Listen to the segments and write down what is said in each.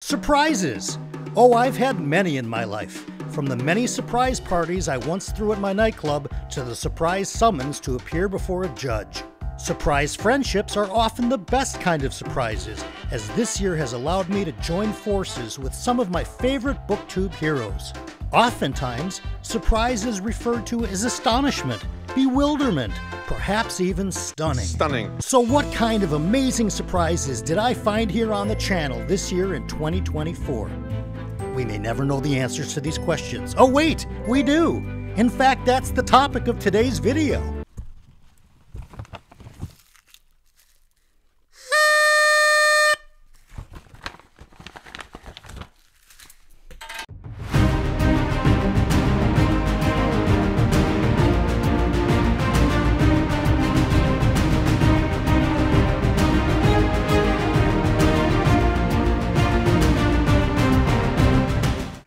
Surprises! Oh, I've had many in my life. From the many surprise parties I once threw at my nightclub to the surprise summons to appear before a judge. Surprise friendships are often the best kind of surprises, as this year has allowed me to join forces with some of my favorite booktube heroes. Oftentimes, surprise is referred to as astonishment, bewilderment, perhaps even stunning. So what kind of amazing surprises did I find here on the channel this year in 2024? We may never know the answers to these questions. Oh wait, we do! In fact, that's the topic of today's video.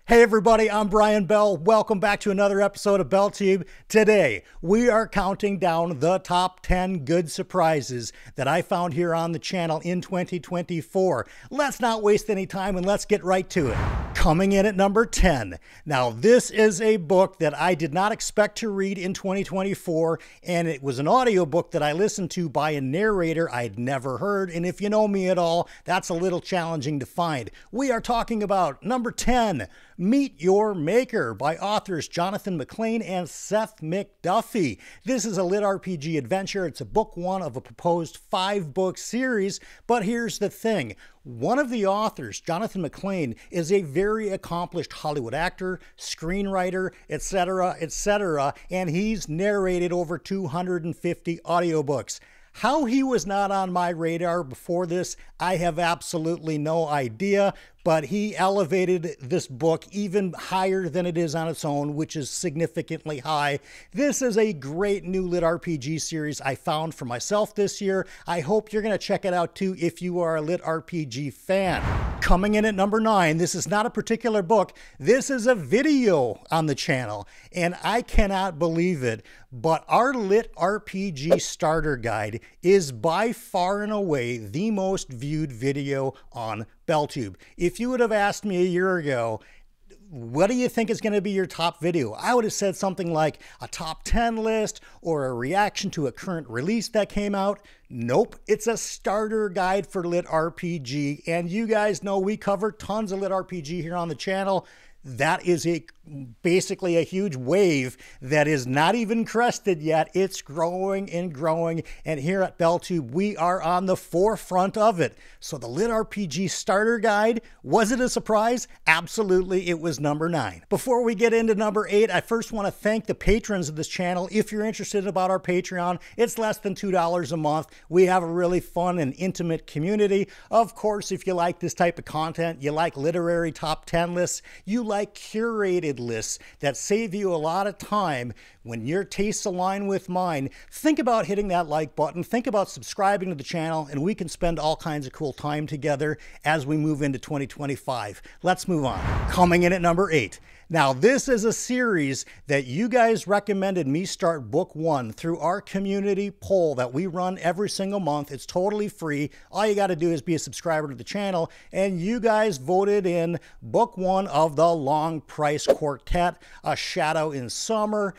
Hey everybody, I'm Brian Bell. Welcome back to another episode of BellTube. Today, we are counting down the top 10 good surprises that I found here on the channel in 2024. Let's not waste any time and let's get right to it. Coming in at number 10. Now, this is a book that I did not expect to read in 2024, and it was an audiobook that I listened to by a narrator I'd never heard, and if you know me at all, that's a little challenging to find. We are talking about number 10, Meet Your Maker by authors Jonathan McLean and Seth McDuffie. This is a lit RPG adventure. It's a book one of a proposed 5-book series, but here's the thing. One of the authors, Jonathan McLean, is a very accomplished Hollywood actor, screenwriter, etc., and he's narrated over 250 audiobooks. How he was not on my radar before this, I have absolutely no idea, but he elevated this book even higher than it is on its own, which is significantly high. This is a great new lit RPG series I found for myself this year. I hope you're going to check it out too if you are a lit RPG fan. Coming in at number 9, this is not a particular book. This is a video on the channel, and I cannot believe it, but our lit RPG starter guide is by far and away the most viewed video on BellTube. If you would have asked me a year ago, what do you think is going to be your top video? I would have said something like a top 10 list or a reaction to a current release that came out. Nope, it's a starter guide for lit RPG, and you guys know we cover tons of lit RPG here on the channel. That is basically a huge wave that is not even crested yet. It's growing and growing, and here at BellTube, we are on the forefront of it. So the lit RPG starter guide, was it a surprise? Absolutely, it was number 9. Before we get into number 8, I first want to thank the patrons of this channel. If you're interested about our Patreon, it's less than $2 a month. We have a really fun and intimate community. Of course, if you like this type of content, you like literary top 10 lists, you like curated lists that save you a lot of time when your tastes align with mine, think about hitting that like button, think about subscribing to the channel, and we can spend all kinds of cool time together as we move into 2025. Let's move on. Coming in at number 8. Now, this is a series that you guys recommended me start book 1 through our community poll that we run every single month. It's totally free. All you got to do is be a subscriber to the channel, and you guys voted in book 1 of the Long Price Quartet, A Shadow in Summer.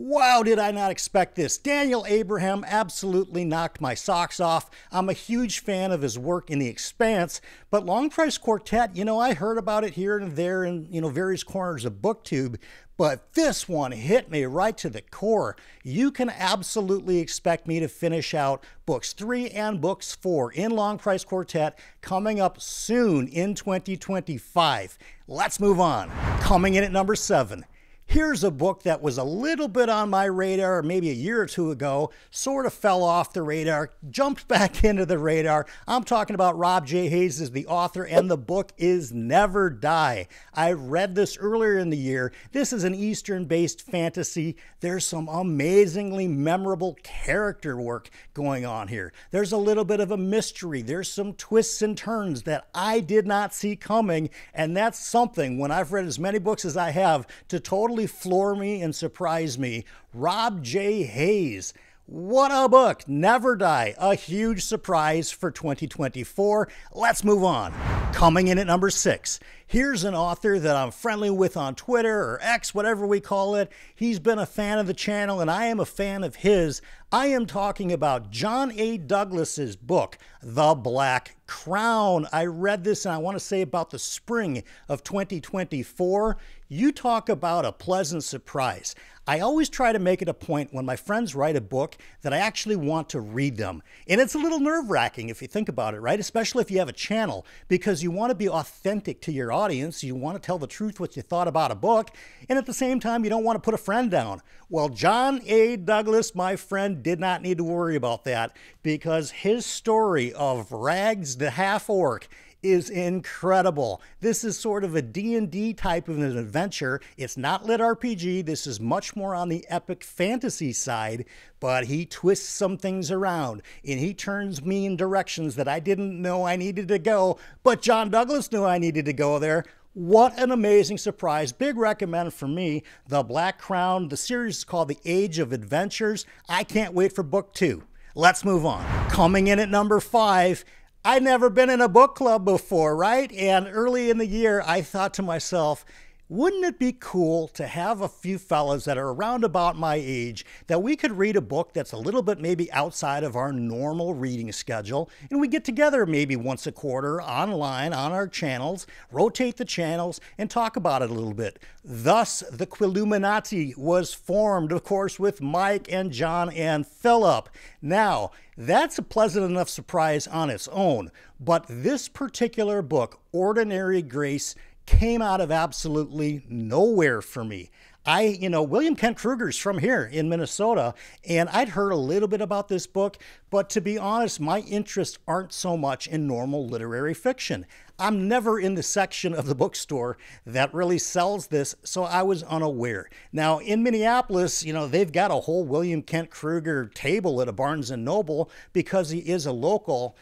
Wow, did I not expect this. Daniel Abraham absolutely knocked my socks off. I'm a huge fan of his work in The Expanse, but Long Price Quartet, you know, I heard about it here and there in, various corners of BookTube, but this one hit me right to the core. You can absolutely expect me to finish out books 3 and books 4 in Long Price Quartet coming up soon in 2025. Let's move on. Coming in at number 7. Here's a book that was a little bit on my radar maybe a year or two ago, sort of fell off the radar, jumped back into the radar. I'm talking about Rob J. Hayes as the author, and the book is Never Die. I read this earlier in the year. This is an Eastern-based fantasy. There's some amazingly memorable character work going on here. There's a little bit of a mystery. There's some twists and turns that I did not see coming, and that's something, when I've read as many books as I have, to totally floor me and surprise me. Rob J. Hayes. What a book! Never Die, a huge surprise for 2024. Let's move on. Coming in at number 6. Here's an author that I'm friendly with on Twitter or X, whatever we call it. He's been a fan of the channel and I am a fan of his. I am talking about John A. Douglas's book, The Black Crown. I read this and I want to say about the spring of 2024. You talk about a pleasant surprise. I always try to make it a point when my friends write a book that I actually want to read them. And it's a little nerve-wracking if you think about it, right? Especially if you have a channel, because you want to be authentic to your audience. You want to tell the truth what you thought about a book. And at the same time, you don't want to put a friend down. Well, John A. Douglas, my friend, did not need to worry about that because his story of Rags the Half-Orc is incredible. This is sort of a D&D type of an adventure. It's not litrpg. This is much more on the epic fantasy side, but he twists some things around and he turns me in directions that I didn't know I needed to go, but John Douglas knew I needed to go there. What an amazing surprise. Big recommend for me. The Black Crown. The series is called The Age of Adventures. I can't wait for book 2. Let's move on. Coming in at number 5. I'd never been in a book club before, right? And early in the year, I thought to myself, wouldn't it be cool to have a few fellas that are around about my age that we could read a book that's a little bit maybe outside of our normal reading schedule, and we get together maybe once a quarter online on our channels, rotate the channels, and talk about it a little bit. Thus, the Quilluminati was formed, of course, with Mike and John and Philip. Now, that's a pleasant enough surprise on its own, but this particular book, Ordinary Grace, came out of absolutely nowhere for me. William Kent Kruger's from here in Minnesota, and I'd heard a little bit about this book, but to be honest, my interests aren't so much in normal literary fiction. I'm never in the section of the bookstore that really sells this, so I was unaware. Now, in Minneapolis, they've got a whole William Kent Kruger table at a Barnes & Noble because he is a local,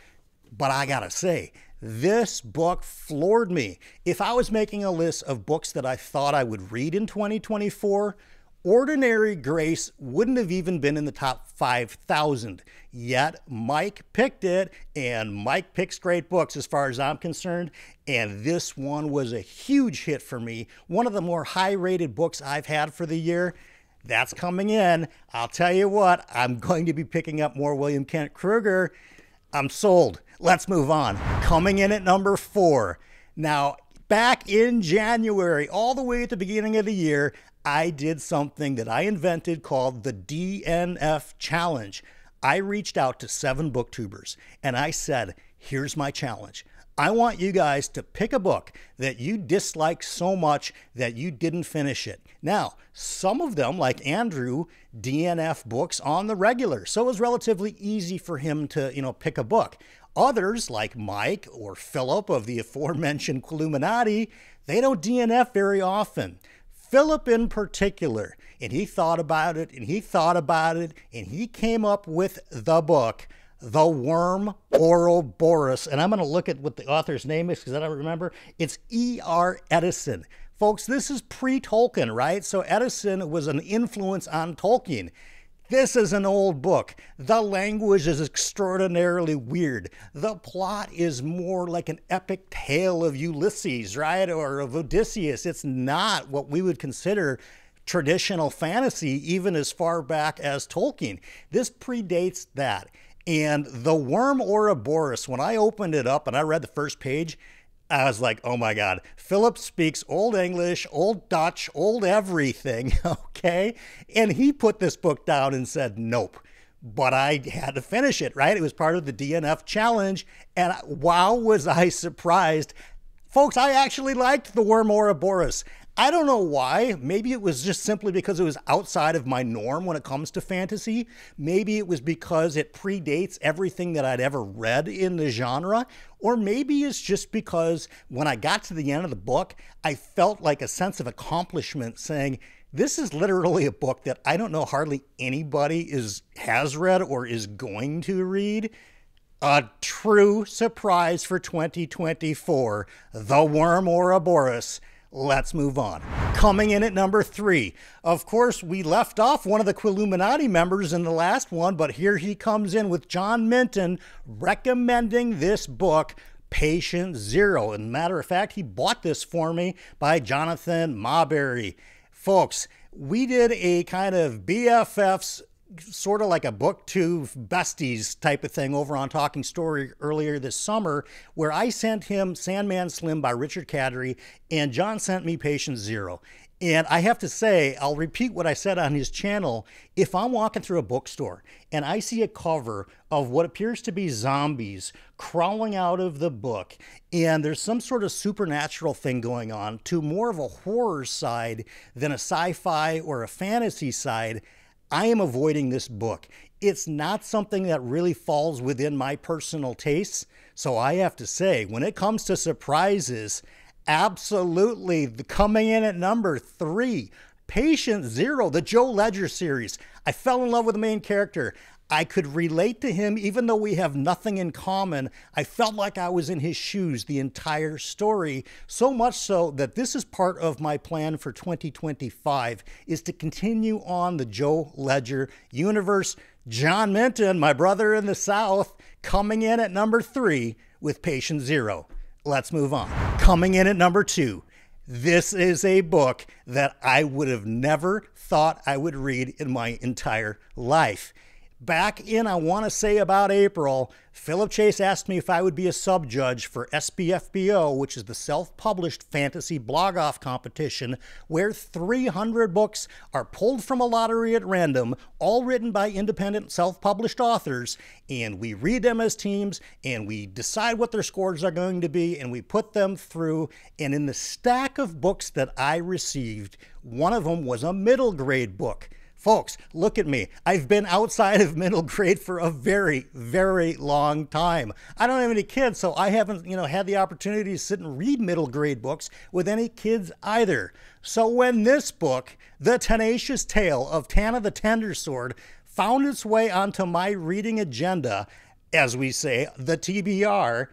but I gotta say, this book floored me. If I was making a list of books that I thought I would read in 2024, Ordinary Grace wouldn't have even been in the top 5,000. Yet Mike picked it, and Mike picks great books as far as I'm concerned, and this one was a huge hit for me. One of the more high-rated books I've had for the year. That's coming in. I'll tell you what, I'm going to be picking up more William Kent Kruger. I'm sold. Let's move on. Coming in at number 4. Now, back in January, all the way at the beginning of the year, I did something that I invented called the DNF Challenge. I reached out to 7 booktubers and I said, here's my challenge. I want you guys to pick a book that you dislike so much that you didn't finish it. Now, some of them, like Andrew, DNF books on the regular, so it was relatively easy for him to, pick a book. Others, like Mike or Philip of the aforementioned Quilluminati, they don't DNF very often. Philip in particular, and he thought about it, and he thought about it, and he came up with the book, The Worm Ouroboros. And I'm going to look at what the author's name is because I don't remember. It's E.R. Edison. Folks, this is pre-Tolkien, right? So Edison was an influence on Tolkien. This is an old book. The language is extraordinarily weird. The plot is more like an epic tale of Ulysses, right? Or of Odysseus. It's not what we would consider traditional fantasy, even as far back as Tolkien. This predates that. And The Worm Ouroboros, when I opened it up and I read the first page, I was like, oh my God, Philip speaks Old English, Old Dutch, Old everything, okay? And he put this book down and said, nope. But I had to finish it, right? It was part of the DNF challenge, and wow, was I surprised. Folks, I actually liked The Worm Ouroboros. I don't know why. Maybe it was just simply because it was outside of my norm when it comes to fantasy. Maybe it was because it predates everything that I'd ever read in the genre. Or maybe it's just because when I got to the end of the book, I felt like a sense of accomplishment saying, this is literally a book that I don't know hardly anybody has read or is going to read. A true surprise for 2024, The Worm Ouroboros. Let's move on. Coming in at number 3. Of course, we left off one of the Quilluminati members in the last one, but here he comes in with John Minton recommending this book, Patient Zero. And matter of fact, he bought this for me by Jonathan Marbury. Folks, we did a kind of BFFs, sort of like a booktube besties type of thing over on Talking Story earlier this summer, where I sent him Sandman Slim by Richard Cadry, and John sent me Patient Zero. And I have to say, I'll repeat what I said on his channel. If I'm walking through a bookstore and I see a cover of what appears to be zombies crawling out of the book, and there's some sort of supernatural thing going on to more of a horror side than a sci-fi or a fantasy side, I am avoiding this book. It's not something that really falls within my personal tastes. So I have to say, when it comes to surprises, absolutely coming in at number 3, Patient Zero, the Joe Ledger series. I fell in love with the main character. I could relate to him even though we have nothing in common. I felt like I was in his shoes the entire story, so much so that this is part of my plan for 2025, is to continue on the Joe Ledger universe. John Minton, my brother in the South, coming in at number 3 with Patient Zero. Let's move on. Coming in at number 2. This is a book that I would have never thought I would read in my entire life. Back in, I want to say about April, Philip Chase asked me if I would be a sub-judge for SBFBO, which is the self-published fantasy blog-off competition, where 300 books are pulled from a lottery at random, all written by independent self-published authors, and we read them as teams, and we decide what their scores are going to be, and we put them through. And in the stack of books that I received, one of them was a middle grade book. Folks, look at me. I've been outside of middle grade for a very, very long time. I don't have any kids, so I haven't, had the opportunity to sit and read middle grade books with any kids either. So when this book, The Tenacious Tale of Tanna the Tendersword, found its way onto my reading agenda, as we say, the TBR,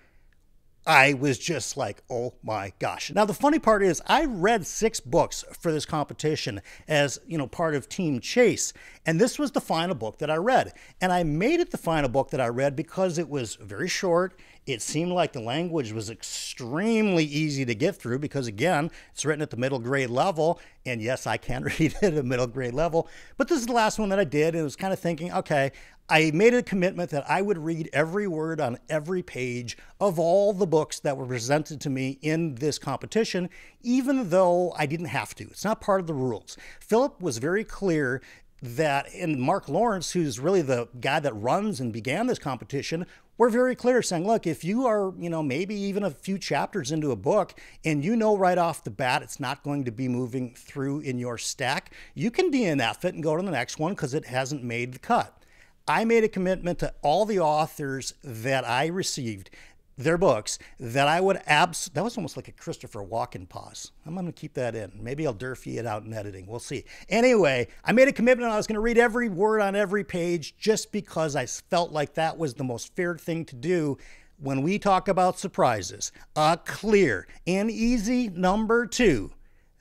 I was just like, oh my gosh. Now, the funny part is I read 6 books for this competition as, part of Team Chase. And this was the final book that I read. And I made it the final book that I read because it was very short. It seemed like the language was extremely easy to get through because, again, it's written at the middle grade level. And yes, I can read it at a middle grade level. But this is the last one that I did. And I was kind of thinking, okay, I made a commitment that I would read every word on every page of all the books that were presented to me in this competition, even though I didn't have to. It's not part of the rules. Philip was very clear that, and Mark Lawrence, who's really the guy that runs and began this competition, were very clear, saying, look, if you are, maybe even a few chapters into a book and right off the bat it's not going to be moving through in your stack, you can DNF it and go to the next one because it hasn't made the cut. I made a commitment to all the authors that I received, their books, that I would that was almost like a Christopher Walken pause. I'm going to keep that in. Maybe I'll Durfee it out in editing. We'll see. Anyway, I made a commitment I was going to read every word on every page just because I felt like that was the most fair thing to do when we talk about surprises. A clear and easy number 2,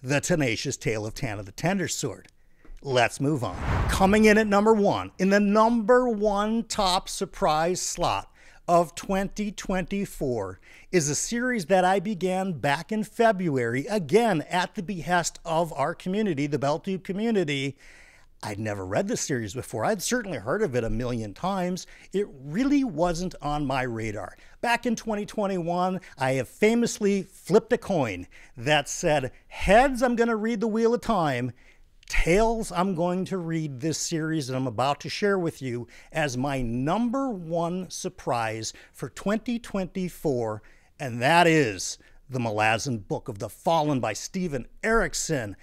The Tenacious Tale of Tanna the Tendersword. Let's move on. Coming in at number 1, in the number 1 top surprise slot of 2024, is a series that I began back in February, again at the behest of our community, the BellTube community. I'd never read this series before. I'd certainly heard of it a million times. It really wasn't on my radar. Back in 2021, I have famously flipped a coin that said, heads, I'm going to read The Wheel of Time. Tails, I'm going to read this series that I'm about to share with you as my number 1 surprise for 2024, and that is The Malazan Book of the Fallen by Steven Erikson.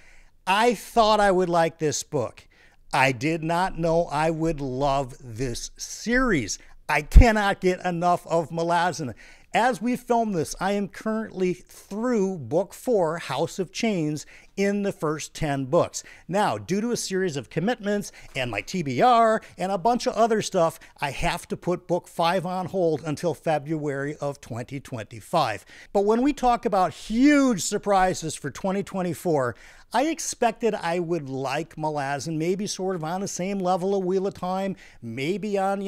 I thought I would like this book. I did not know I would love this series. I cannot get enough of Malazan. As we film this, I am currently through book 4, House of Chains, in the first 10 books. Now, due to a series of commitments and my TBR and a bunch of other stuff, I have to put book 5 on hold until February of 2025. But when we talk about huge surprises for 2024, I expected I would like Malazan, maybe sort of on the same level of Wheel of Time, maybe on,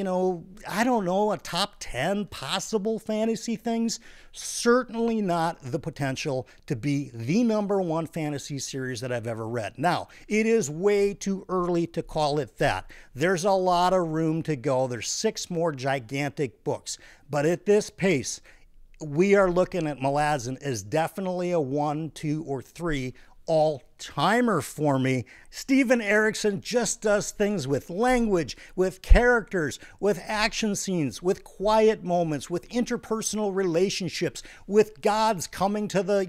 I don't know, a top 10 possible fantasy things. Certainly not the potential to be the #1 fantasy series that I've ever read. Now, it is way too early to call it that. There's a lot of room to go. There's 6 more gigantic books. But at this pace, we are looking at Malazan as definitely a 1, 2, or 3 all-timer for me. Steven Erikson just does things with language, with characters, with action scenes, with quiet moments, with interpersonal relationships, with gods coming to the,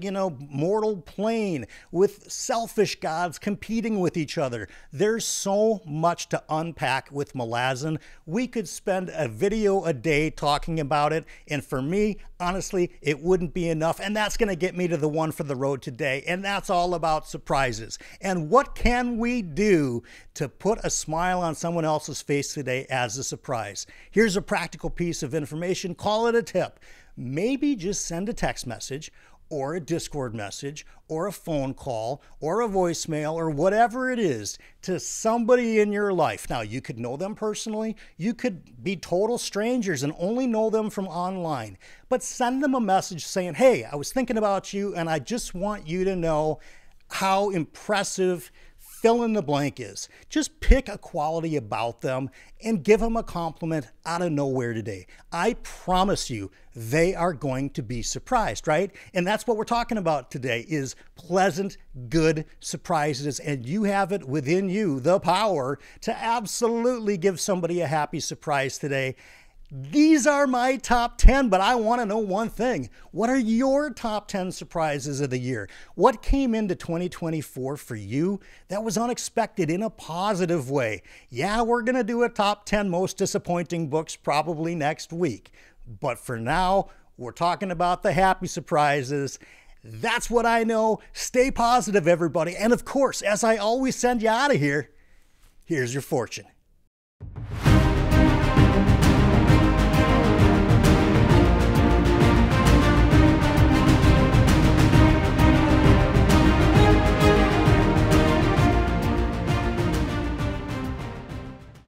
mortal plane, with selfish gods competing with each other. There's so much to unpack with Malazan. We could spend a video a day talking about it, and for me, honestly, it wouldn't be enough, and that's going to get me to the one for the road today, and that's all about surprises. And what can we do to put a smile on someone else's face today as a surprise? Here's a practical piece of information. Call it a tip. Maybe just send a text message or a Discord message or a phone call or a voicemail or whatever it is to somebody in your life. Now, you could know them personally. You could be total strangers and only know them from online. But send them a message saying, hey, I was thinking about you and I just want you to know how impressive fill in the blank is. Just pick a quality about them and give them a compliment out of nowhere today. I promise you they are going to be surprised, right? And that's what we're talking about today is pleasant, good surprises. And you have it within you, the power to absolutely give somebody a happy surprise today. These are my top 10, but I want to know one thing. What are your top 10 surprises of the year? What came into 2024 for you that was unexpected in a positive way? Yeah, we're going to do a top 10 most disappointing books probably next week. But for now, we're talking about the happy surprises. That's what I know. Stay positive, everybody. And of course, as I always send you out of here, here's your fortune.